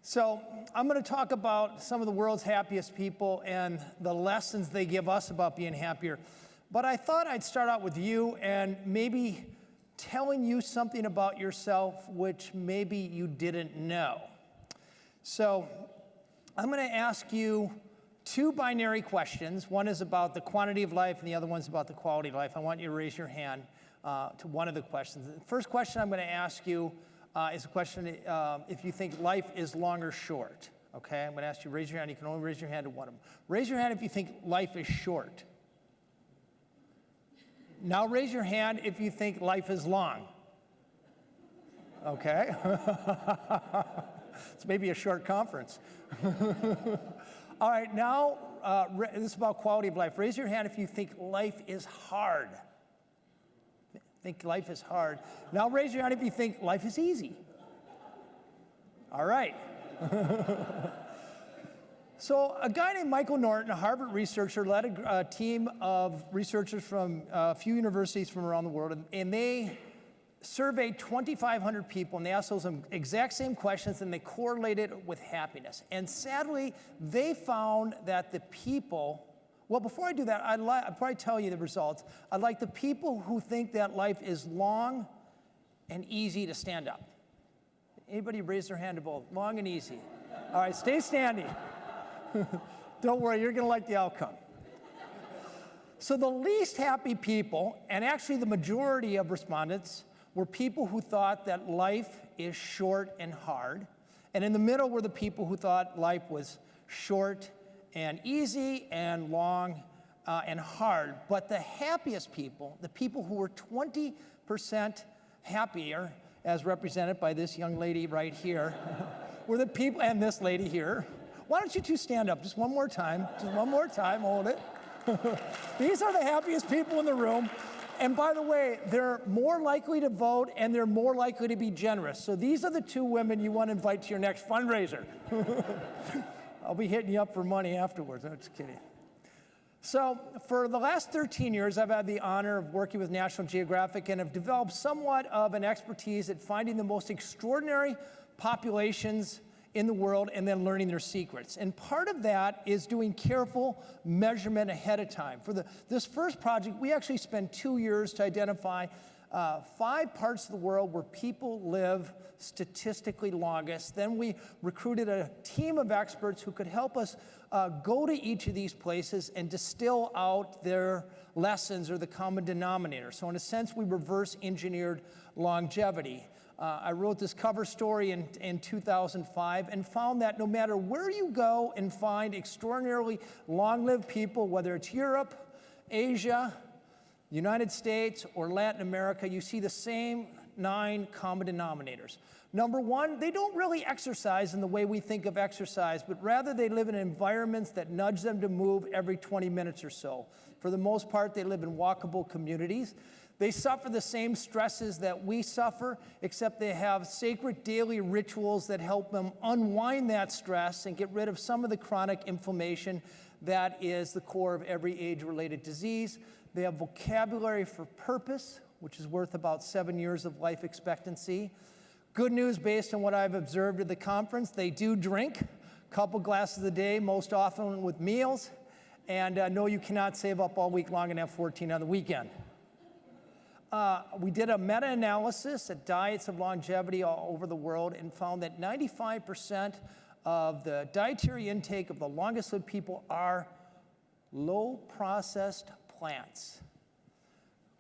So I'm going to talk about some of the world's happiest people and the lessons they give us about being happier. But I thought I'd start out with you and maybe telling you something about yourself which maybe you didn't know. So I'm going to ask you two binary questions. One is about the quantity of life and the other one's about the quality of life. I want you to raise your hand to one of the questions. The first question I'm going to ask you is a question if you think life is long or short. Okay, I'm going to ask you to raise your hand. You can only raise your hand to one of them. Raise your hand if you think life is short. Now raise your hand if you think life is long. Okay. It's maybe a short conference. All right, now this is about quality of life. Raise your hand if you think life is hard. Think life is hard. Now raise your hand if you think life is easy. All right. So a guy named Michael Norton, a Harvard researcher, led a team of researchers from a few universities from around the world, and they surveyed 2,500 people, and they asked those exact same questions, and they correlated it with happiness. And sadly, they found that the people, well, before I do that, I'd probably tell you the results. I'd like the people who think that life is long and easy to stand up. Anybody raise their hand to both? Long and easy. All right, stay standing. Don't worry, you're going to like the outcome. So the least happy people, and actually the majority of respondents, were people who thought that life is short and hard. And in the middle were the people who thought life was short and easy and long and hard. But the happiest people, the people who were 20% happier, as represented by this young lady right here, were the people, and this lady here. Why don't you two stand up just one more time? Just one more time, hold it. These are the happiest people in the room. And by the way, they're more likely to vote and they're more likely to be generous. So these are the two women you want to invite to your next fundraiser. I'll be hitting you up for money afterwards. I'm just kidding. So for the last 13 years, I've had the honor of working with National Geographic and have developed somewhat of an expertise at finding the most extraordinary populations in the world and then learning their secrets. And part of that is doing careful measurement ahead of time. For this first project, we actually spent 2 years to identify 5 parts of the world where people live statistically longest. Then we recruited a team of experts who could help us go to each of these places and distill out their lessons or the common denominator. So in a sense, we reverse engineered longevity. I wrote this cover story in 2005 and found that no matter where you go and find extraordinarily long-lived people, whether it's Europe, Asia, United States, or Latin America, you see the same 9 common denominators. Number one, they don't really exercise in the way we think of exercise, but rather they live in environments that nudge them to move every 20 minutes or so. For the most part, they live in walkable communities. They suffer the same stresses that we suffer, except they have sacred daily rituals that help them unwind that stress and get rid of some of the chronic inflammation that is the core of every age-related disease. They have vocabulary for purpose, which is worth about 7 years of life expectancy. Good news based on what I've observed at the conference, they do drink a couple glasses a day, most often with meals. And no, you cannot save up all week long and have 14 on the weekend. We did a meta-analysis at diets of longevity all over the world and found that 95% of the dietary intake of the longest-lived people are low-processed plants.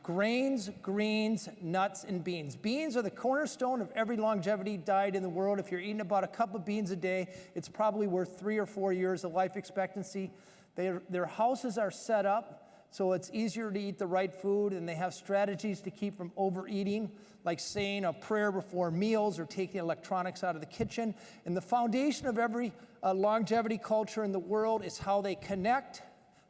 Grains, greens, nuts, and beans. Beans are the cornerstone of every longevity diet in the world. If you're eating about a cup of beans a day, it's probably worth 3 or 4 years of life expectancy. Their houses are set up so it's easier to eat the right food, and they have strategies to keep from overeating, like saying a prayer before meals or taking electronics out of the kitchen. And the foundation of every longevity culture in the world is how they connect.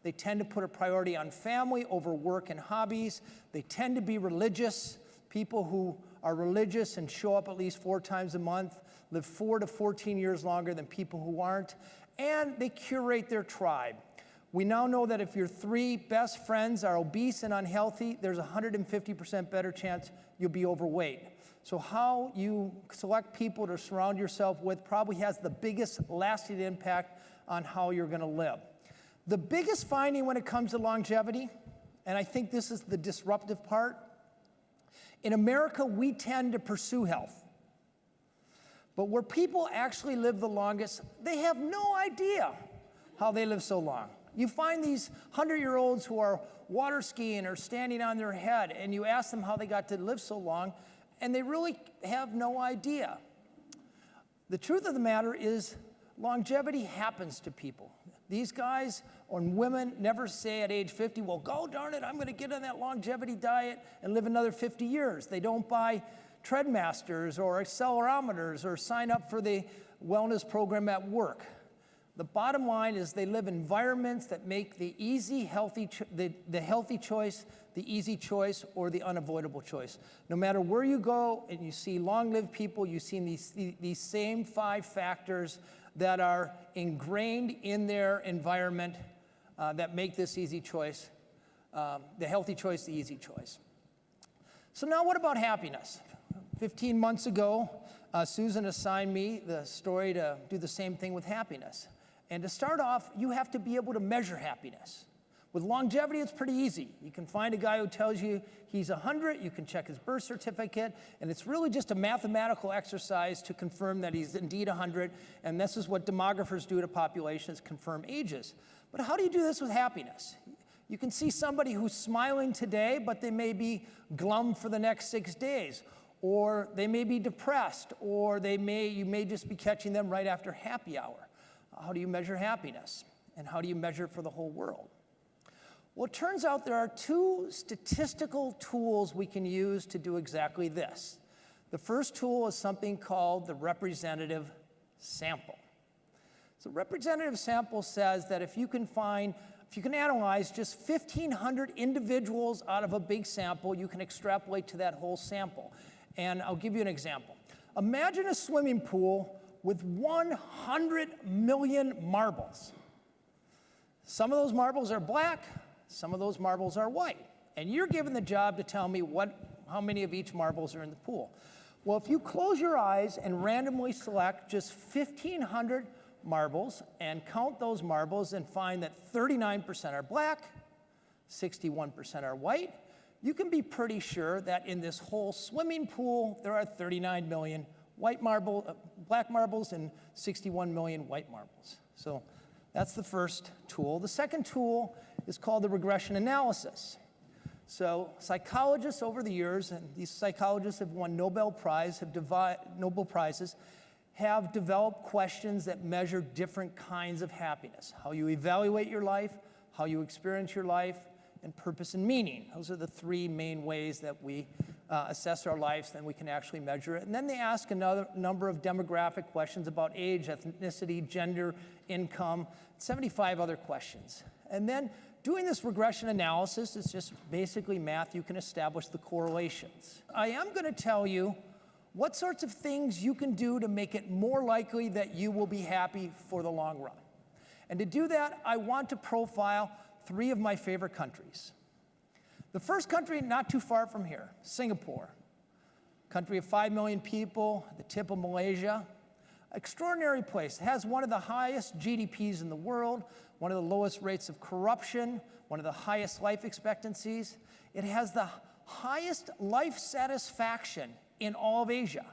They tend to put a priority on family over work and hobbies. They tend to be religious. People who are religious and show up at least 4 times a month live 4 to 14 years longer than people who aren't. And they curate their tribe. We now know that if your 3 best friends are obese and unhealthy, there's a 150% better chance you'll be overweight. So how you select people to surround yourself with probably has the biggest lasting impact on how you're going to live. The biggest finding when it comes to longevity, and I think this is the disruptive part, in America, we tend to pursue health. But where people actually live the longest, they have no idea how they live so long. You find these 100-year-olds who are water skiing or standing on their head, and you ask them how they got to live so long, and they really have no idea. The truth of the matter is longevity happens to people. These guys or women never say at age 50, well, go darn it, I'm going to get on that longevity diet and live another 50 years. They don't buy Treadmasters or accelerometers or sign up for the wellness program at work. The bottom line is they live in environments that make the easy, healthy, the healthy choice, the easy choice, or the unavoidable choice. No matter where you go and you see long-lived people, you see these same 5 factors that are ingrained in their environment that make this easy choice, the healthy choice, the easy choice. So now what about happiness? 15 months ago, Susan assigned me the story to do the same thing with happiness. And to start off, you have to be able to measure happiness. With longevity, it's pretty easy. You can find a guy who tells you he's 100, you can check his birth certificate, and it's really just a mathematical exercise to confirm that he's indeed 100, and this is what demographers do to populations, confirm ages. But how do you do this with happiness? You can see somebody who's smiling today, but they may be glum for the next 6 days, or they may be depressed, or you may just be catching them right after happy hour. How do you measure happiness? And how do you measure it for the whole world? Well, it turns out there are 2 statistical tools we can use to do exactly this. The first tool is something called the representative sample. So representative sample says that if you can analyze just 1,500 individuals out of a big sample, you can extrapolate to that whole sample. And I'll give you an example. Imagine a swimming pool with 100 million marbles. Some of those marbles are black, some of those marbles are white. And you're given the job to tell me how many of each marbles are in the pool. Well, if you close your eyes and randomly select just 1,500 marbles and count those marbles and find that 39% are black, 61% are white, you can be pretty sure that in this whole swimming pool, there are 39 million black marbles and 61 million white marbles. So that's the first tool. The second tool is called the regression analysis. So psychologists over the years, and these psychologists have won Nobel Prizes, have developed questions that measure different kinds of happiness. How you evaluate your life, how you experience your life, and purpose and meaning. Those are the 3 main ways that we assess our lives, then we can actually measure it. And then they ask another number of demographic questions about age, ethnicity, gender, income, 75 other questions. And then doing this regression analysis is just basically math. You can establish the correlations. I am going to tell you what sorts of things you can do to make it more likely that you will be happy for the long run. And to do that, I want to profile 3 of my favorite countries. The first country, not too far from here, Singapore. Country of 5 million people, the tip of Malaysia. Extraordinary place. It has one of the highest GDPs in the world, one of the lowest rates of corruption, one of the highest life expectancies. It has the highest life satisfaction in all of Asia.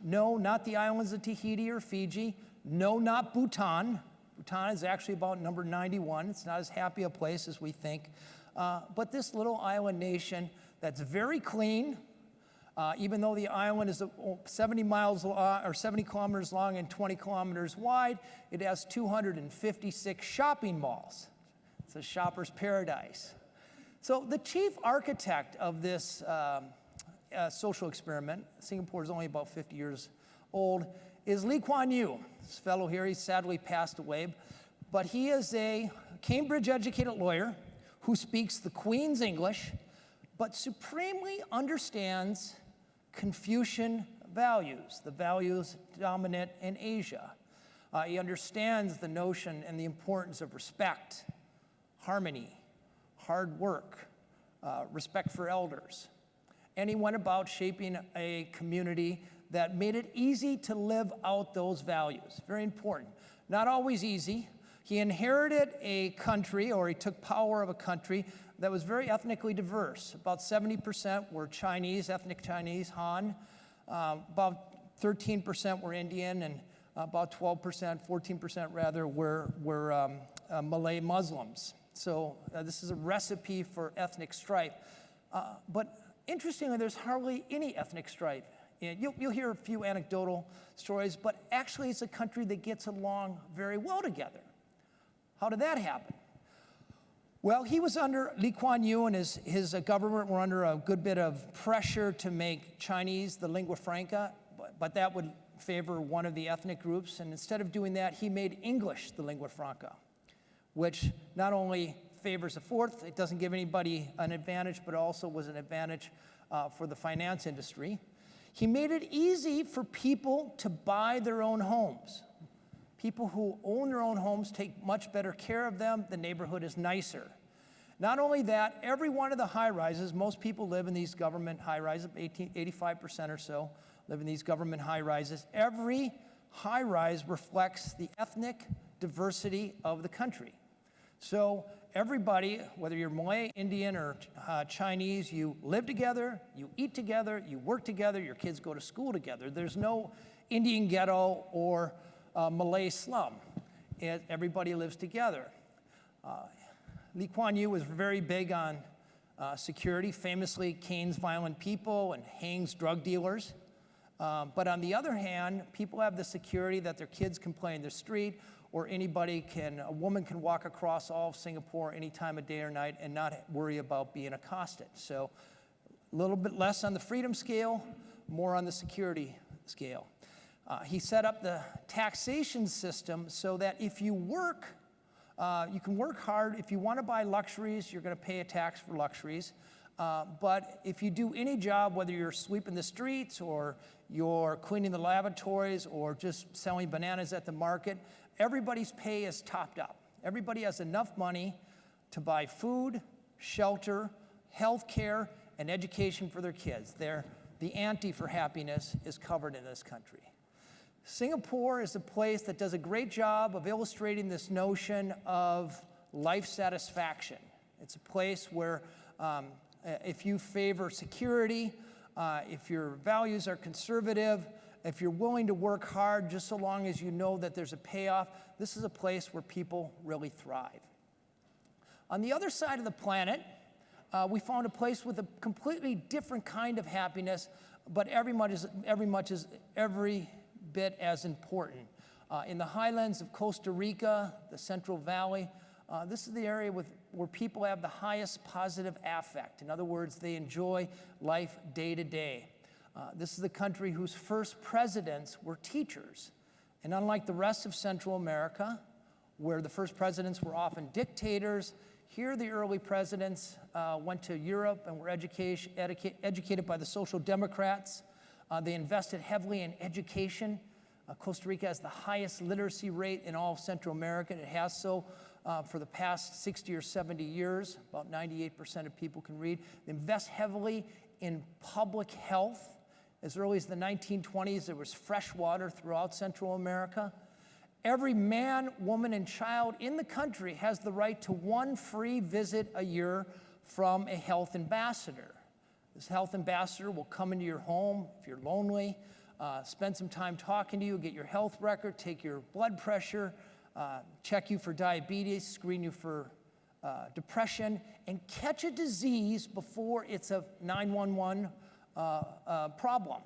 No, not the islands of Tahiti or Fiji. No, not Bhutan. Bhutan is actually about number 91. It's not as happy a place as we think. But this little island nation that's very clean, even though the island is 70 kilometers long and 20 kilometers wide, it has 256 shopping malls. It's a shopper's paradise. So the chief architect of this social experiment, Singapore is only about 50 years old, is Lee Kuan Yew. This fellow here, he's sadly passed away, but he is a Cambridge-educated lawyer who speaks the Queen's English, but supremely understands Confucian values, the values dominant in Asia. He understands the notion and the importance of respect, harmony, hard work, respect for elders. and he went about shaping a community that made it easy to live out those values. Very important. Not always easy. He inherited a country, or he took power of a country that was very ethnically diverse. About 70% were Chinese, ethnic Chinese, Han. About 13% were Indian, and about 12%, 14% rather, were Malay Muslims. So this is a recipe for ethnic strife. But interestingly, there's hardly any ethnic strife. You'll hear a few anecdotal stories, but actually it's a country that gets along very well together. How did that happen? Well, he was under Lee Kuan Yew, and his government were under a good bit of pressure to make Chinese the lingua franca, but that would favor one of the ethnic groups, and instead of doing that, he made English the lingua franca, which not only favors a fourth, it doesn't give anybody an advantage, but also was an advantage for the finance industry. He made it easy for people to buy their own homes. People who own their own homes take much better care of them. The neighborhood is nicer. Not only that, every one of the high-rises, most people live in these government high-rises, 85% or so live in these government high-rises. Every high-rise reflects the ethnic diversity of the country. So everybody, whether you're Malay, Indian, or Chinese, you live together, you eat together, you work together, your kids go to school together. There's no Indian ghetto or Malay slum. Everybody lives together. Lee Kuan Yew was very big on security, famously canes violent people and hangs drug dealers. But on the other hand, people have the security that their kids can play in the street, or a woman can walk across all of Singapore any time of day or night and not worry about being accosted. So a little bit less on the freedom scale, more on the security scale. He set up the taxation system so that if you work, you can work hard. If you want to buy luxuries, you're going to pay a tax for luxuries. But if you do any job, whether you're sweeping the streets or you're cleaning the lavatories or just selling bananas at the market, everybody's pay is topped up. Everybody has enough money to buy food, shelter, health care, and education for their kids. The ante for happiness is covered in this country. Singapore is a place that does a great job of illustrating this notion of life satisfaction. It's a place where if you favor security, if your values are conservative, if you're willing to work hard just so long as you know that there's a payoff, this is a place where people really thrive. On the other side of the planet, we found a place with a completely different kind of happiness, but every bit as important. In the highlands of Costa Rica, the Central Valley, this is the area where people have the highest positive affect. In other words, they enjoy life day to day. This is the country whose first presidents were teachers. And unlike the rest of Central America, where the first presidents were often dictators, here the early presidents went to Europe and were educated by the Social Democrats. They invested heavily in education. Costa Rica has the highest literacy rate in all of Central America. It has so for the past 60 or 70 years. About 98% of people can read. They invest heavily in public health. As early as the 1920s, there was fresh water throughout Central America. Every man, woman, and child in the country has the right to one free visit a year from a health ambassador. This health ambassador will come into your home if you're lonely, spend some time talking to you, get your health record, take your blood pressure, check you for diabetes, screen you for depression, and catch a disease before it's a 911 problem.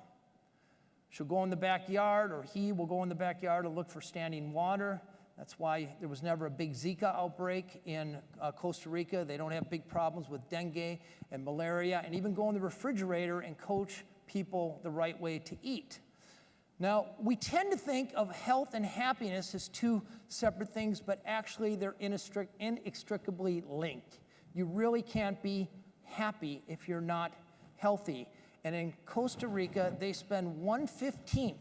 She'll go in the backyard, or he will go in the backyard to look for standing water. That's why there was never a big Zika outbreak in Costa Rica. They don't have big problems with dengue and malaria, and even go in the refrigerator and coach people the right way to eat. Now, we tend to think of health and happiness as two separate things, but actually they're inextricably linked. You really can't be happy if you're not healthy. And in Costa Rica, they spend 1/15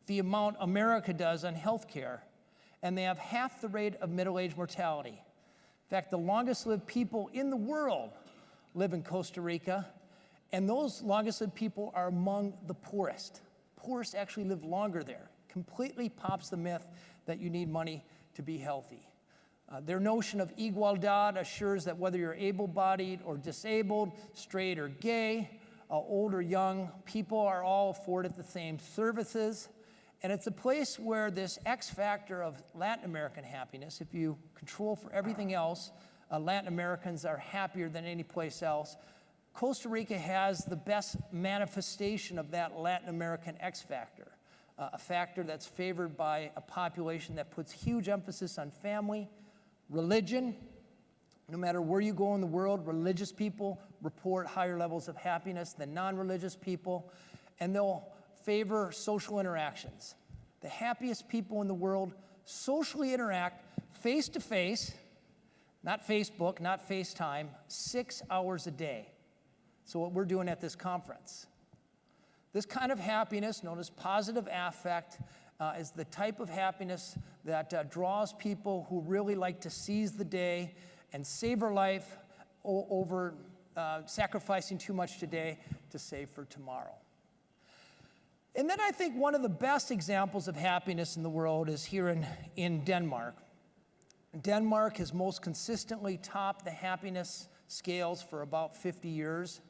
the amount America does on health care, and they have half the rate of middle-age mortality. In fact, the longest lived people in the world live in Costa Rica, And those longest lived people are among the poorest. Poorest actually live longer there. Completely pops the myth that you need money to be healthy. Their notion of igualdad assures that whether you're able-bodied or disabled, straight or gay, old or young, people are all afforded the same services. And it's a place where this X factor of Latin American happiness, if you control for everything else, Latin Americans are happier than any place else. Costa Rica has the best manifestation of that Latin American X factor, a factor that's favored by a population that puts huge emphasis on family, religion. No matter where you go in the world, religious people report higher levels of happiness than non-religious people, and they'll favor social interactions. The happiest people in the world socially interact face-to-face, not Facebook, not FaceTime, 6 hours a day. So what we're doing at this conference. This kind of happiness, known as positive affect, is the type of happiness that draws people who really like to seize the day and savor life over sacrificing too much today to save for tomorrow. And then I think one of the best examples of happiness in the world is here in Denmark. Denmark has most consistently topped the happiness scales for about 50 years.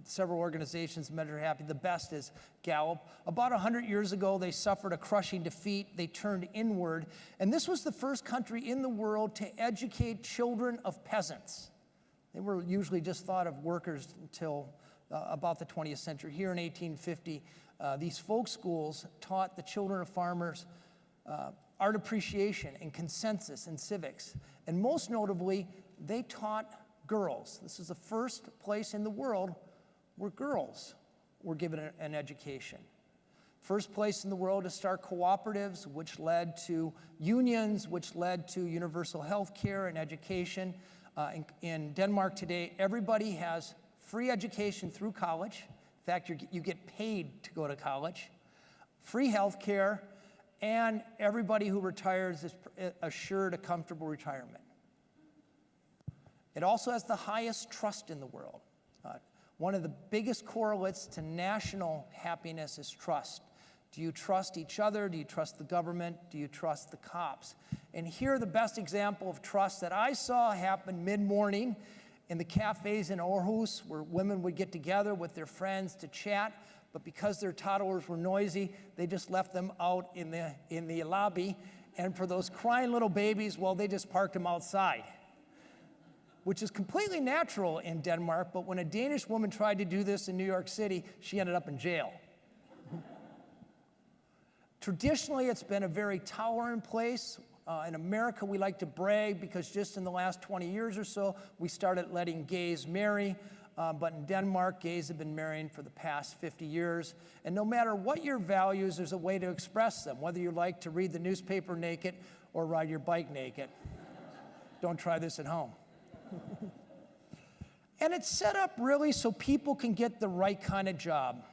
Several organizations measure happy. The best is Gallup. About 100 years ago, they suffered a crushing defeat. They turned inward. And this was the first country in the world to educate children of peasants. They were usually just thought of workers until about the 20th century. Here in 1850, these folk schools taught the children of farmers art appreciation and consensus and civics. And most notably, they taught girls. This is the first place in the world where girls were given an education. First place in the world to start cooperatives, which led to unions, which led to universal health care and education. In Denmark today, everybody has free education through college. In fact, you get paid to go to college. Free health care, and everybody who retires is assured a comfortable retirement. It also has the highest trust in the world. One of the biggest correlates to national happiness is trust. Do you trust each other? Do you trust the government? Do you trust the cops? And here, the best example of trust that I saw happen mid-morning in the cafes in Aarhus, where women would get together with their friends to chat, but because their toddlers were noisy, they just left them out in the lobby. And for those crying little babies, well, they just parked them outside, which is completely natural in Denmark, but when a Danish woman tried to do this in New York City, she ended up in jail. Traditionally, it's been a very tolerant place. In America, we like to brag because just in the last 20 years or so, we started letting gays marry. But in Denmark, gays have been marrying for the past 50 years. And no matter what your values, there's a way to express them, whether you like to read the newspaper naked or ride your bike naked. Don't try this at home. And it's set up really so people can get the right kind of job.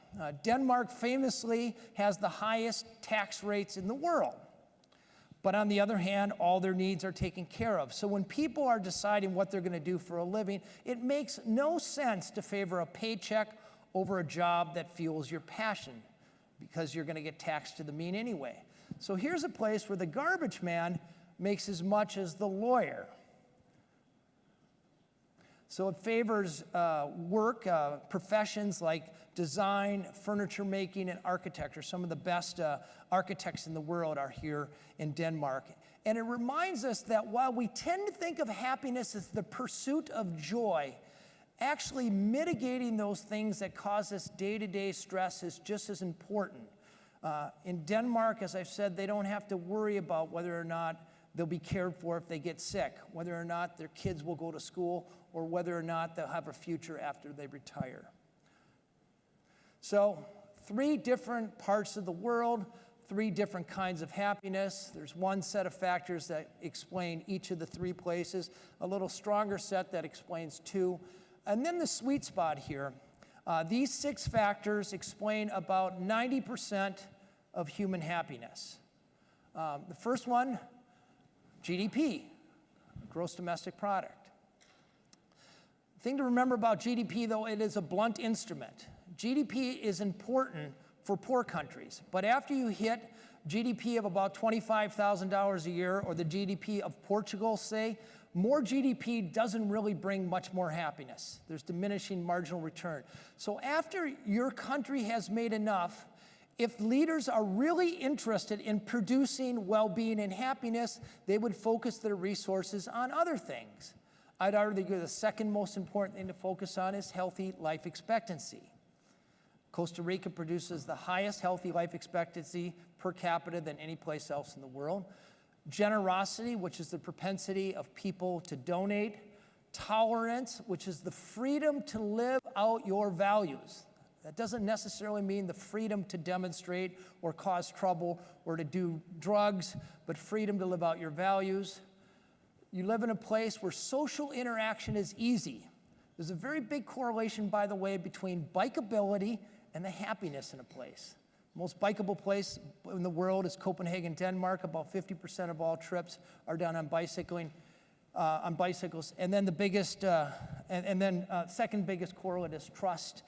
Denmark famously has the highest tax rates in the world. But on the other hand, all their needs are taken care of. So when people are deciding what they're going to do for a living, it makes no sense to favor a paycheck over a job that fuels your passion, because you're going to get taxed to the mean anyway. So here's a place where the garbage man makes as much as the lawyer. So it favors work, professions like design, furniture making, and architecture. Some of the best architects in the world are here in Denmark. And it reminds us that while we tend to think of happiness as the pursuit of joy, actually mitigating those things that cause us day-to-day stress is just as important. In Denmark, as I've said, they don't have to worry about whether or not they'll be cared for if they get sick, whether or not their kids will go to school, or whether or not they'll have a future after they retire. So, 3 different parts of the world, 3 different kinds of happiness. There's one set of factors that explain each of the 3 places, a little stronger set that explains 2. And then the sweet spot here. These 6 factors explain about 90% of human happiness. The first one, GDP, gross domestic product. Thing to remember about GDP, though, it is a blunt instrument. GDP is important for poor countries, but after you hit GDP of about $25,000 a year, or the GDP of Portugal, say, more GDP doesn't really bring much more happiness. There's diminishing marginal return. So after your country has made enough, if leaders are really interested in producing well-being and happiness, they would focus their resources on other things. I'd argue the second most important thing to focus on is healthy life expectancy. Costa Rica produces the highest healthy life expectancy per capita than any place else in the world. Generosity, which is the propensity of people to donate. Tolerance, which is the freedom to live out your values. That doesn't necessarily mean the freedom to demonstrate or cause trouble or to do drugs, but freedom to live out your values. You live in a place where social interaction is easy. There's a very big correlation, by the way, between bikeability and the happiness in a place. The most bikeable place in the world is Copenhagen, Denmark. About 50% of all trips are done on bicycles. And then the biggest, second biggest correlate is trust.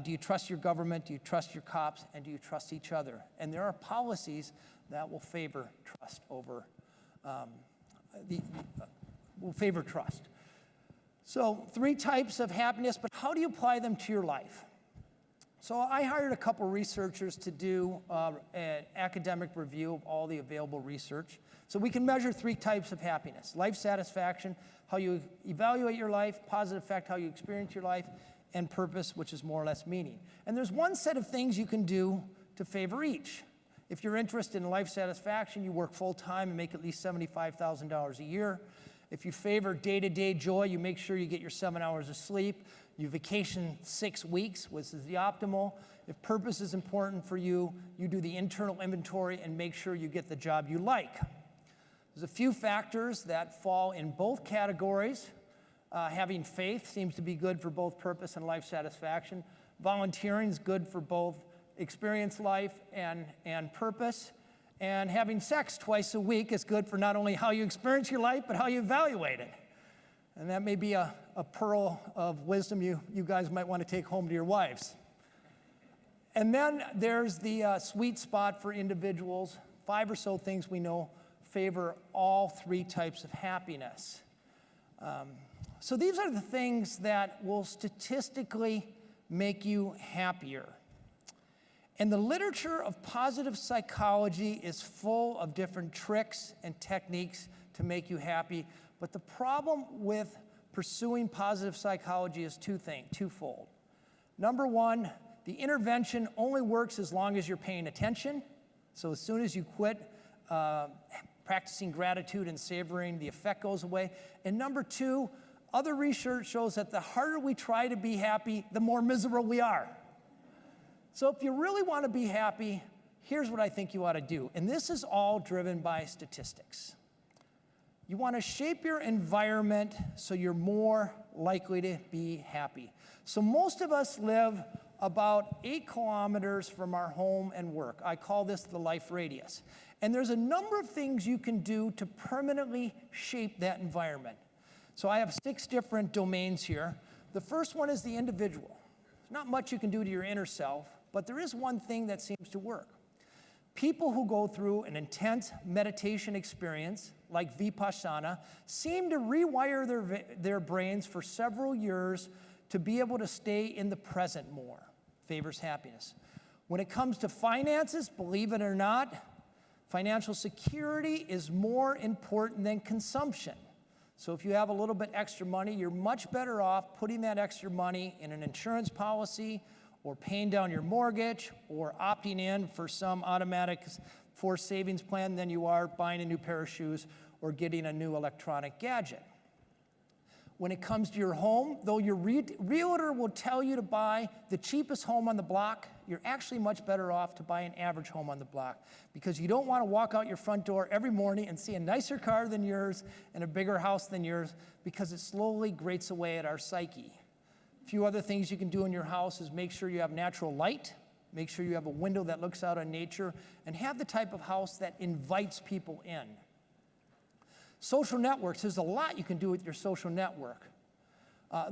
Do you trust your government? Do you trust your cops? And do you trust each other? And there are policies that will favor trust over, will favor trust. So 3 types of happiness, but how do you apply them to your life? So I hired a couple researchers to do an academic review of all the available research. So we can measure 3 types of happiness: life satisfaction, how you evaluate your life; positive effect, how you experience your life; and purpose, which is more or less meaning. And there's one set of things you can do to favor each. If you're interested in life satisfaction, you work full-time and make at least $75,000 a year. If you favor day-to-day joy, you make sure you get your 7 hours of sleep. You vacation 6 weeks, which is the optimal. If purpose is important for you, you do the internal inventory and make sure you get the job you like. There's a few factors that fall in both categories. Having faith seems to be good for both purpose and life satisfaction. Volunteering is good for both experience life and purpose. And having sex twice a week is good for not only how you experience your life, but how you evaluate it. And that may be a pearl of wisdom you guys might want to take home to your wives. And then there's the sweet spot for individuals. 5 or so things we know favor all 3 types of happiness. So these are the things that will statistically make you happier. And the literature of positive psychology is full of different tricks and techniques to make you happy. But the problem with pursuing positive psychology is twofold. Number one, the intervention only works as long as you're paying attention. So as soon as you quit practicing gratitude and savoring, the effect goes away. And number two, other research shows that the harder we try to be happy, the more miserable we are. So if you really want to be happy, here's what I think you ought to do. And this is all driven by statistics. You want to shape your environment so you're more likely to be happy. So most of us live about 8 kilometers from our home and work. I call this the life radius. And there's a number of things you can do to permanently shape that environment. So I have 6 different domains here. The first one is the individual. There's not much you can do to your inner self, but there is one thing that seems to work. People who go through an intense meditation experience, like Vipassana, seem to rewire their brains for several years to be able to stay in the present more. Favors happiness. When it comes to finances, believe it or not, financial security is more important than consumption. So if you have a little bit extra money, you're much better off putting that extra money in an insurance policy, or paying down your mortgage, or opting in for some automatic forced savings plan than you are buying a new pair of shoes or getting a new electronic gadget. When it comes to your home, though your realtor will tell you to buy the cheapest home on the block, you're actually much better off to buy an average home on the block, because you don't want to walk out your front door every morning and see a nicer car than yours and a bigger house than yours, because it slowly grates away at our psyche. A few other things you can do in your house is make sure you have natural light, make sure you have a window that looks out on nature, and have the type of house that invites people in. Social networks, there's a lot you can do with your social network.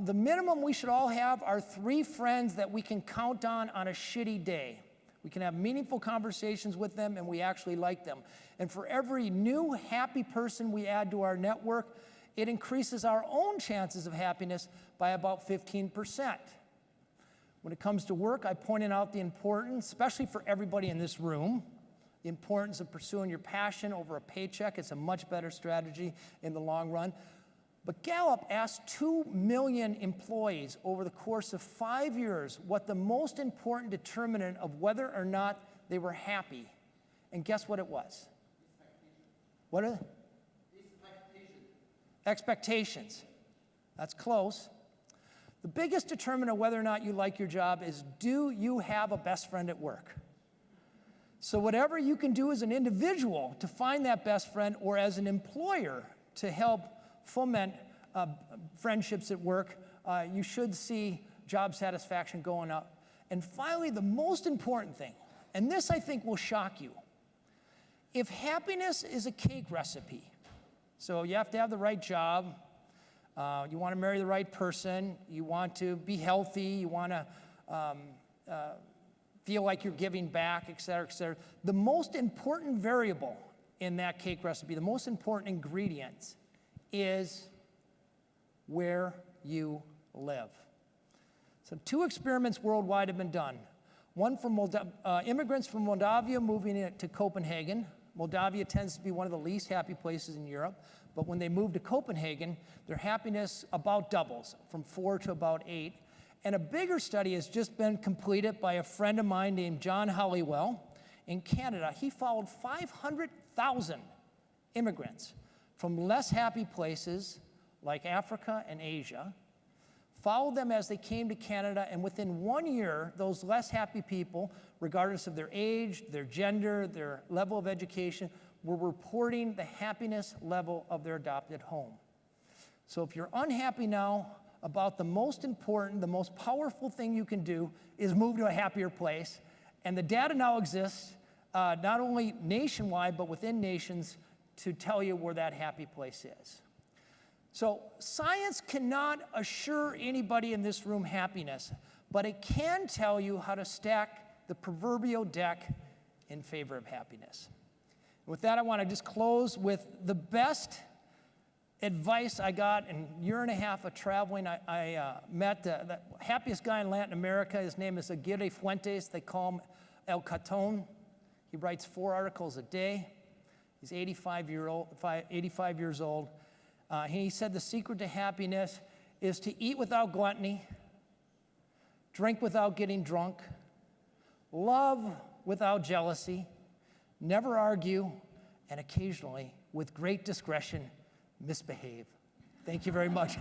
The minimum we should all have are 3 friends that we can count on a shitty day. We can have meaningful conversations with them and we actually like them. And for every new happy person we add to our network, it increases our own chances of happiness by about 15%. When it comes to work, I pointed out the importance, especially for everybody in this room, the importance of pursuing your passion over a paycheck. It's a much better strategy in the long run. But Gallup asked 2 million employees over the course of 5 years what the most important determinant of whether or not they were happy. And guess what it was? What are they? Expectations. That's close. The biggest determinant of whether or not you like your job is, do you have a best friend at work? So whatever you can do as an individual to find that best friend, or as an employer to help foment friendships at work, you should see job satisfaction going up. And finally, the most important thing, and this I think will shock you, if happiness is a cake recipe, so you have to have the right job, you want to marry the right person, you want to be healthy, you want to feel like you're giving back, et cetera, et cetera. The most important variable in that cake recipe, the most important ingredient, is where you live. So 2 experiments worldwide have been done. One for immigrants from Moldavia moving to Copenhagen. Moldavia tends to be one of the least happy places in Europe, but when they move to Copenhagen, their happiness about doubles, from 4 to about 8. And a bigger study has just been completed by a friend of mine named John Hollywell in Canada. He followed 500,000 immigrants from less happy places like Africa and Asia, followed them as they came to Canada, and within 1 year, those less happy people, regardless of their age, their gender, their level of education, were reporting the happiness level of their adopted home. So if you're unhappy now about the most important, the most powerful thing you can do is move to a happier place, and the data now exists, not only nationwide, but within nations, to tell you where that happy place is. So science cannot assure anybody in this room happiness, but it can tell you how to stack the proverbial deck in favor of happiness. With that, I want to just close with the best advice I got in a year and a half of traveling. I met the happiest guy in Latin America. His name is Aguirre Fuentes. They call him El Caton. He writes 4 articles a day. He's 85 years old. He said the secret to happiness is to eat without gluttony, drink without getting drunk, love without jealousy, never argue, and occasionally, with great discretion, misbehave. Thank you very much.